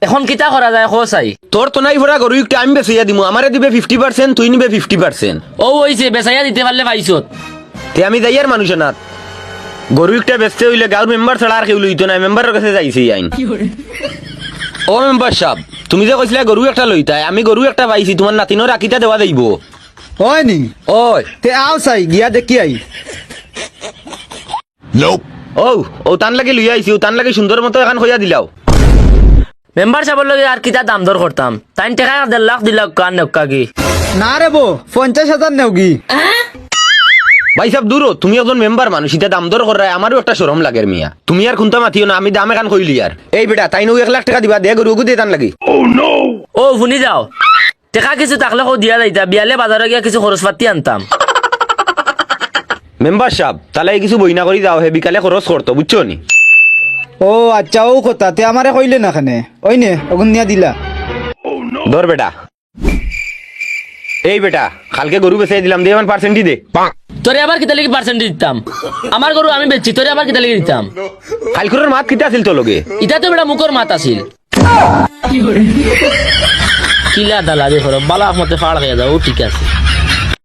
এখন কিতা করা যায় কো চাই? তোর তো নাই ভরা গরু একটা আমি বেচাইয়া দিমু, আমারে দিবে 50%, তুই নিবে 50%। ও হইছে বেচাইয়া দিতে পারলে পাইছত। তে আমি যাই আর মানুষ না, গরু একটা বেচতে হইলে গাঁর মেম্বার ছাড়া আর কেউ লইতো না, মেম্বারের কাছে যাইছে আইন। ও মেম্বার সাহেব, তুমি যে কইছিলে গরু একটা লইতাই, আমি গরু একটা পাইছি, তোমার নাতিনর রাখিটা দেওয়া যাইব? হয়নি ওই তে আও চাই গিয়া দেখি আই। ও ও তান লাগে লইয়া আইছি, ও তান লাগে সুন্দর মতো এখন কইয়া দিলাও। মেম্বার সাহেবের লগে আর কিতা দাম দর করতাম, তাই টাকা 1.5 লাখ দিলাম কান নক্কা কি। না রে বো 50,000 নেও কি? ভাই সাহেব দূর, তুমি একজন মেম্বার মানুষ, এটা দাম দর করায় আমারও একটা শরম লাগে মিয়া। তুমি আর খুনতা মাতিও না, আমি দাম এখান কইলি আর। এই বেটা তাই 1 লাখ টাকা দিবা, দে গরু দিয়ে তান লাগি। ও শুনি যাও, টাকা কিছু থাকলে কো দিয়া যাইতা, বিয়ালে বাজারে গিয়া কিছু খরচ পাতি আনতাম। মেম্বার সাহেব তাহলে এই কিছু বইনা করি যাও, হে বিকালে খরচ করতো, বুঝছো নি? ও আচ্ছা ও কথা তে আমারে কইলে না খানে ওই নে ওগুন নিয়া দিলা। ধর বেটা, এই বেটা কালকে গরু বেচাই দিলাম, দিয়ে 1% দে। তোরে আবার কিতা লাগি পার্সেন্টেজ দিতাম? আমার গরু আমি বেচছি, তোরে আবার কিতা লাগি দিতাম? কালকুরের মাত কিতা আছিল তো লগে? ইটা তো বেটা মুখর মাত আছিল। কিলা দালা দেখো বালা মতে ফাড় হয়ে যাও, ঠিক আছে।